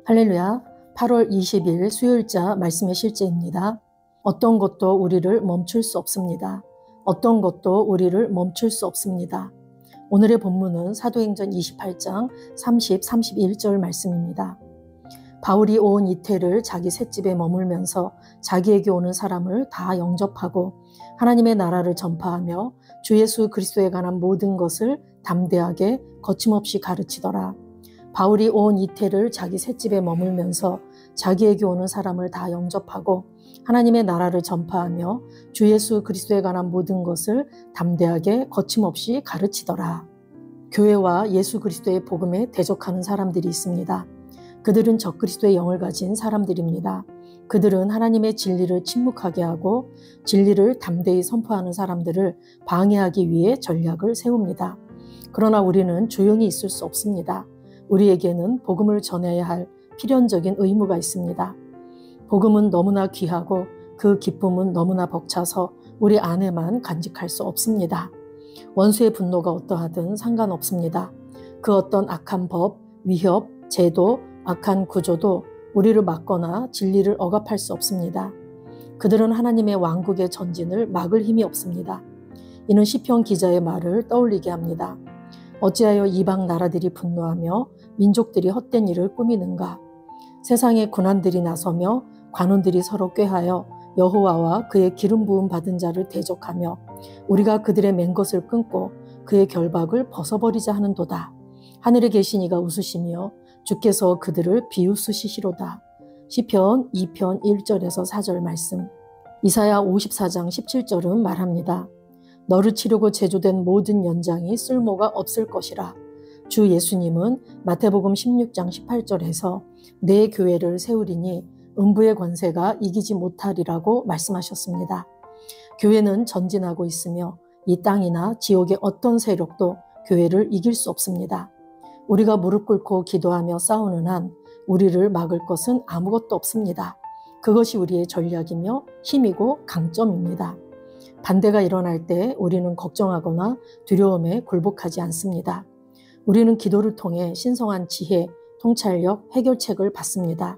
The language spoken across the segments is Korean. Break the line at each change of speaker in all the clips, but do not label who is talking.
할렐루야. 8월 20일 수요일자 말씀의 실제입니다. 어떤 것도 우리를 멈출 수 없습니다. 어떤 것도 우리를 멈출 수 없습니다. 오늘의 본문은 사도행전 28장 30, 31절 말씀입니다. 바울이 온 이태를 자기 셋집에 머물면서 자기에게 오는 사람을 다 영접하고 하나님의 나라를 전파하며 주 예수 그리스도에 관한 모든 것을 담대하게 거침없이 가르치더라. 바울이 온 이태를 자기 셋집에 머물면서 자기에게 오는 사람을 다 영접하고 하나님의 나라를 전파하며 주 예수 그리스도에 관한 모든 것을 담대하게 거침없이 가르치더라. 교회와 예수 그리스도의 복음에 대적하는 사람들이 있습니다. 그들은 적그리스도의 영을 가진 사람들입니다. 그들은 하나님의 진리를 침묵하게 하고 진리를 담대히 선포하는 사람들을 방해하기 위해 전략을 세웁니다. 그러나 우리는 조용히 있을 수 없습니다. 우리에게는 복음을 전해야 할 필연적인 의무가 있습니다. 복음은 너무나 귀하고 그 기쁨은 너무나 벅차서 우리 안에만 간직할 수 없습니다. 원수의 분노가 어떠하든 상관없습니다. 그 어떤 악한 법, 위협, 제도, 악한 구조도 우리를 막거나 진리를 억압할 수 없습니다. 그들은 하나님의 왕국의 전진을 막을 힘이 없습니다. 이는 시편 기자의 말을 떠올리게 합니다. 어찌하여 이방 나라들이 분노하며 민족들이 헛된 일을 꾸미는가? 세상의 군환들이 나서며 관원들이 서로 꾀하여 여호와와 그의 기름 부음 받은 자를 대적하며 우리가 그들의 맨 것을 끊고 그의 결박을 벗어버리자 하는도다. 하늘에 계신 이가 웃으시며 주께서 그들을 비웃으시시로다. 시편 2편 1절에서 4절 말씀. 이사야 54장 17절은 말합니다. 너를 치려고 제조된 모든 연장이 쓸모가 없을 것이라. 주 예수님은 마태복음 16장 18절에서 내 교회를 세우리니 음부의 권세가 이기지 못하리라고 말씀하셨습니다. 교회는 전진하고 있으며 이 땅이나 지옥의 어떤 세력도 교회를 이길 수 없습니다. 우리가 무릎 꿇고 기도하며 싸우는 한 우리를 막을 것은 아무것도 없습니다. 그것이 우리의 전략이며 힘이고 강점입니다. 반대가 일어날 때 우리는 걱정하거나 두려움에 굴복하지 않습니다. 우리는 기도를 통해 신성한 지혜, 통찰력, 해결책을 받습니다.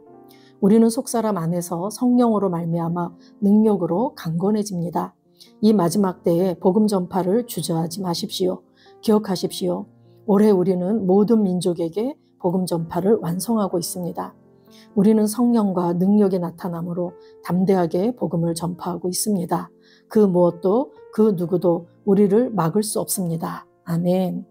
우리는 속사람 안에서 성령으로 말미암아 능력으로 강건해집니다. 이 마지막 때에 복음 전파를 주저하지 마십시오. 기억하십시오. 올해 우리는 모든 민족에게 복음 전파를 완성하고 있습니다. 우리는 성령과 능력의 나타남으로 담대하게 복음을 전파하고 있습니다. 그 무엇도 그 누구도 우리를 막을 수 없습니다. 아멘.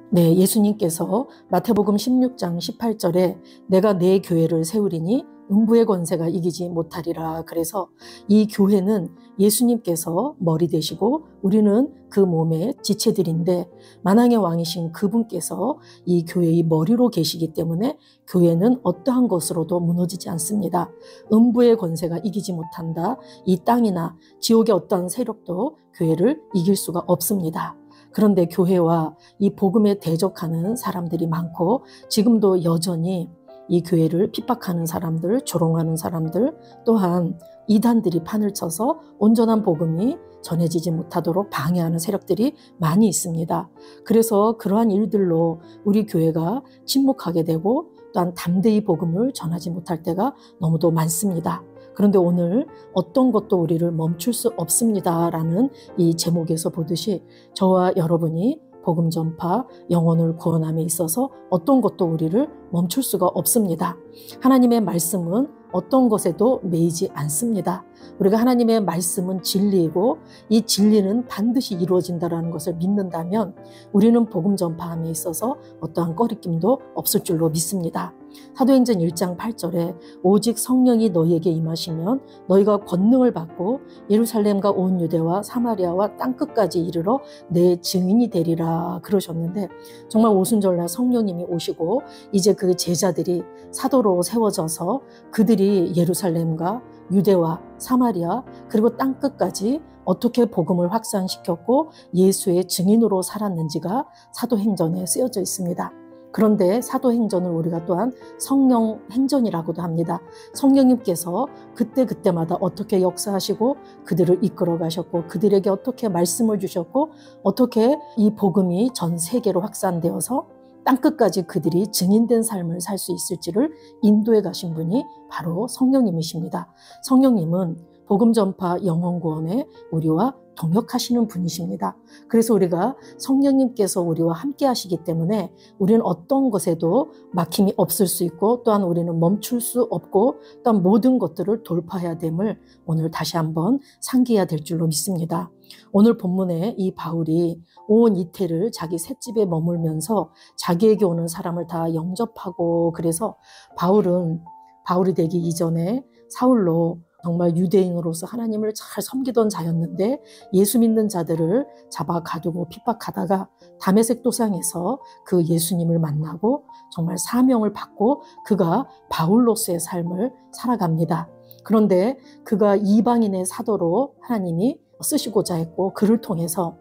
네, 예수님께서 마태복음 16장 18절에 내가 내 교회를 세우리니 음부의 권세가 이기지 못하리라. 그래서 이 교회는 예수님께서 머리 되시고 우리는 그 몸의 지체들인데 만왕의 왕이신 그분께서 이 교회의 머리로 계시기 때문에 교회는 어떠한 것으로도 무너지지 않습니다. 음부의 권세가 이기지 못한다. 이 땅이나 지옥의 어떠한 세력도 교회를 이길 수가 없습니다. 그런데 교회와 이 복음에 대적하는 사람들이 많고 지금도 여전히 이 교회를 핍박하는 사람들, 조롱하는 사람들, 또한 이단들이 판을 쳐서 온전한 복음이 전해지지 못하도록 방해하는 세력들이 많이 있습니다. 그래서 그러한 일들로 우리 교회가 침묵하게 되고 또한 담대히 복음을 전하지 못할 때가 너무도 많습니다. 그런데 오늘 어떤 것도 우리를 멈출 수 없습니다라는 이 제목에서 보듯이 저와 여러분이 복음 전파, 영혼을 구원함에 있어서 어떤 것도 우리를 멈출 수가 없습니다. 하나님의 말씀은 어떤 것에도 매이지 않습니다. 우리가 하나님의 말씀은 진리이고 이 진리는 반드시 이루어진다는 것을 믿는다면 우리는 복음 전파함에 있어서 어떠한 꺼리낌도 없을 줄로 믿습니다. 사도행전 1장 8절에 오직 성령이 너희에게 임하시면 너희가 권능을 받고 예루살렘과 온 유대와 사마리아와 땅끝까지 이르러 내 증인이 되리라 그러셨는데 정말 오순절날 성령님이 오시고 이제 그 제자들이 사도로 세워져서 그들이 예루살렘과 유대와 사마리아 그리고 땅끝까지 어떻게 복음을 확산시켰고 예수의 증인으로 살았는지가 사도행전에 쓰여져 있습니다. 그런데 사도행전을 우리가 또한 성령 행전이라고도 합니다. 성령님께서 그때그때마다 어떻게 역사하시고 그들을 이끌어 가셨고 그들에게 어떻게 말씀을 주셨고 어떻게 이 복음이 전 세계로 확산되어서 땅끝까지 그들이 증인된 삶을 살 수 있을지를 인도해 가신 분이 바로 성령님이십니다. 성령님은 복음 전파 영혼 구원에 우리와 동역하시는 분이십니다. 그래서 우리가 성령님께서 우리와 함께 하시기 때문에 우리는 어떤 것에도 막힘이 없을 수 있고, 또한 우리는 멈출 수 없고, 또한 모든 것들을 돌파해야 됨을 오늘 다시 한번 상기해야 될 줄로 믿습니다. 오늘 본문에 이 바울이 온 이태를 자기 셋집에 머물면서 자기에게 오는 사람을 다 영접하고, 그래서 바울이 되기 이전에 사울로 정말 유대인으로서 하나님을 잘 섬기던 자였는데 예수 믿는 자들을 잡아 가두고 핍박하다가 다메섹 도상에서 그 예수님을 만나고 정말 사명을 받고 그가 바울로서의 삶을 살아갑니다. 그런데 그가 이방인의 사도로 하나님이 쓰시고자 했고, 그를 통해서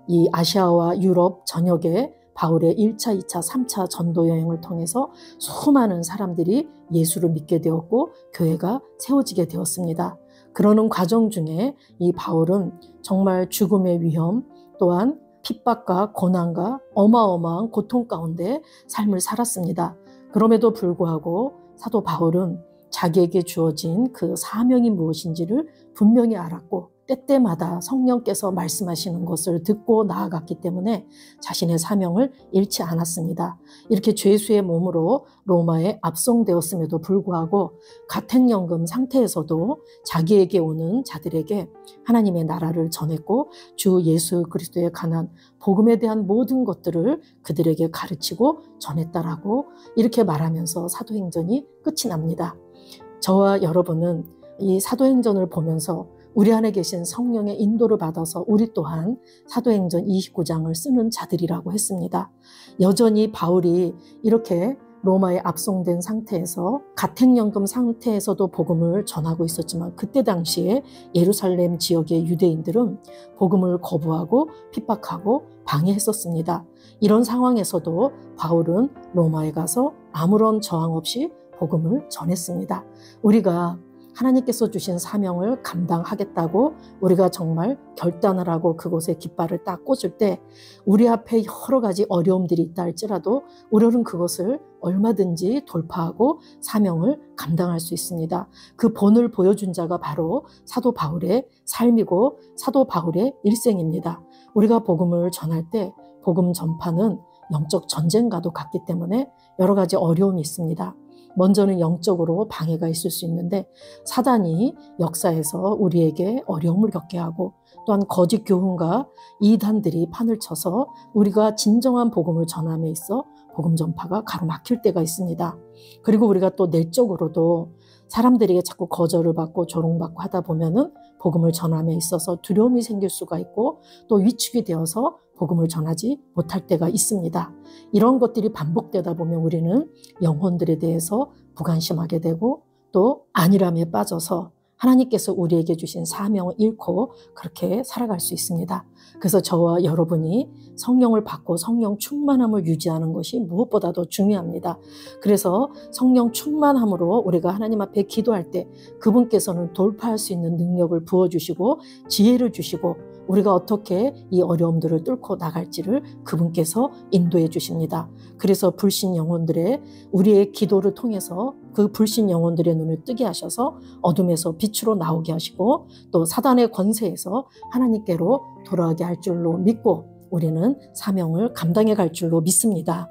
이 아시아와 유럽 전역에 바울의 1차, 2차, 3차 전도 여행을 통해서 수많은 사람들이 예수를 믿게 되었고 교회가 세워지게 되었습니다. 그러는 과정 중에 이 바울은 정말 죽음의 위험, 또한 핍박과 고난과 어마어마한 고통 가운데 삶을 살았습니다. 그럼에도 불구하고 사도 바울은 자기에게 주어진 그 사명이 무엇인지를 분명히 알았고, 때때마다 성령께서 말씀하시는 것을 듣고 나아갔기 때문에 자신의 사명을 잃지 않았습니다. 이렇게 죄수의 몸으로 로마에 압송되었음에도 불구하고 가택연금 상태에서도 자기에게 오는 자들에게 하나님의 나라를 전했고 주 예수 그리스도에 관한 복음에 대한 모든 것들을 그들에게 가르치고 전했다라고 이렇게 말하면서 사도행전이 끝이 납니다. 저와 여러분은 이 사도행전을 보면서 우리 안에 계신 성령의 인도를 받아서 우리 또한 사도행전 29장을 쓰는 자들이라고 했습니다. 여전히 바울이 이렇게 로마에 압송된 상태에서 가택연금 상태에서도 복음을 전하고 있었지만, 그때 당시에 예루살렘 지역의 유대인들은 복음을 거부하고 핍박하고 방해했었습니다. 이런 상황에서도 바울은 로마에 가서 아무런 저항 없이 복음을 전했습니다. 우리가 하나님께서 주신 사명을 감당하겠다고 우리가 정말 결단을 하고 그곳에 깃발을 딱 꽂을 때 우리 앞에 여러 가지 어려움들이 있다 할지라도 우리는 그것을 얼마든지 돌파하고 사명을 감당할 수 있습니다. 그 본을 보여준 자가 바로 사도 바울의 삶이고 사도 바울의 일생입니다. 우리가 복음을 전할 때 복음 전파는 영적 전쟁과도 같기 때문에 여러 가지 어려움이 있습니다. 먼저는 영적으로 방해가 있을 수 있는데, 사단이 역사에서 우리에게 어려움을 겪게 하고, 또한 거짓 교훈과 이단들이 판을 쳐서 우리가 진정한 복음을 전함에 있어 복음 전파가 가로막힐 때가 있습니다. 그리고 우리가 또 내적으로도 사람들에게 자꾸 거절을 받고 조롱받고 하다 보면은 복음을 전함에 있어서 두려움이 생길 수가 있고 또 위축이 되어서 복음을 전하지 못할 때가 있습니다. 이런 것들이 반복되다 보면 우리는 영혼들에 대해서 무관심하게 되고 또 안일함에 빠져서 하나님께서 우리에게 주신 사명을 잃고 그렇게 살아갈 수 있습니다. 그래서 저와 여러분이 성령을 받고 성령 충만함을 유지하는 것이 무엇보다도 중요합니다. 그래서 성령 충만함으로 우리가 하나님 앞에 기도할 때 그분께서는 돌파할 수 있는 능력을 부어주시고 지혜를 주시고 우리가 어떻게 이 어려움들을 뚫고 나갈지를 그분께서 인도해 주십니다. 그래서 불신 영혼들의 우리의 기도를 통해서 그 불신 영혼들의 눈을 뜨게 하셔서 어둠에서 빛으로 나오게 하시고 또 사단의 권세에서 하나님께로 돌아가게 할 줄로 믿고 우리는 사명을 감당해 갈 줄로 믿습니다.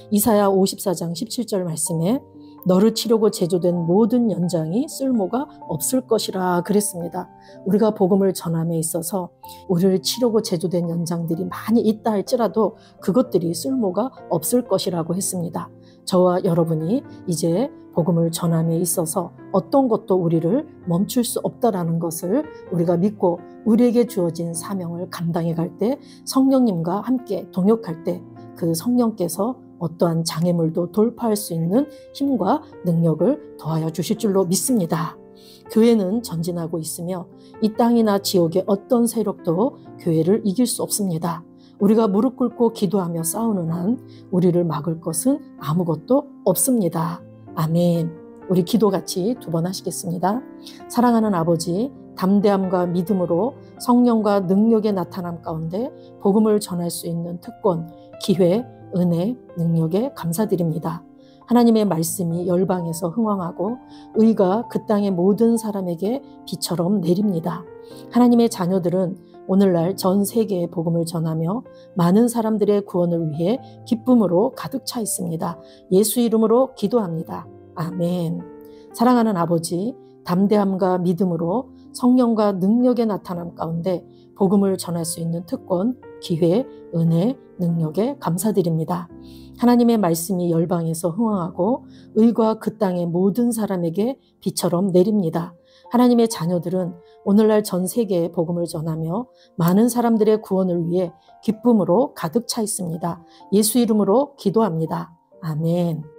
이사야 54장 17절 말씀에 너를 치려고 제조된 모든 연장이 쓸모가 없을 것이라 그랬습니다. 우리가 복음을 전함에 있어서 우리를 치려고 제조된 연장들이 많이 있다 할지라도 그것들이 쓸모가 없을 것이라고 했습니다. 저와 여러분이 이제 복음을 전함에 있어서 어떤 것도 우리를 멈출 수 없다라는 것을 우리가 믿고 우리에게 주어진 사명을 감당해 갈 때 성령님과 함께 동역할 때 그 성령께서 어떠한 장애물도 돌파할 수 있는 힘과 능력을 더하여 주실 줄로 믿습니다. 교회는 전진하고 있으며 이 땅이나 지옥의 어떤 세력도 교회를 이길 수 없습니다. 우리가 무릎 꿇고 기도하며 싸우는 한 우리를 막을 것은 아무것도 없습니다. 아멘. 우리 기도 같이 2번 하시겠습니다. 사랑하는 아버지, 담대함과 믿음으로 성령과 능력의 나타남 가운데 복음을 전할 수 있는 특권, 기회, 은혜, 능력에 감사드립니다. 하나님의 말씀이 열방에서 흥왕하고 의가 그 땅의 모든 사람에게 비처럼 내립니다. 하나님의 자녀들은 오늘날 전 세계에 복음을 전하며 많은 사람들의 구원을 위해 기쁨으로 가득 차 있습니다. 예수 이름으로 기도합니다. 아멘. 사랑하는 아버지, 담대함과 믿음으로 성령과 능력의 나타남 가운데 복음을 전할 수 있는 특권, 기회, 은혜, 능력에 감사드립니다. 하나님의 말씀이 열방에서 흥왕하고 의가 그 땅의 모든 사람에게 비처럼 내립니다. 하나님의 자녀들은 오늘날 전 세계에 복음을 전하며 많은 사람들의 구원을 위해 기쁨으로 가득 차 있습니다. 예수 이름으로 기도합니다. 아멘.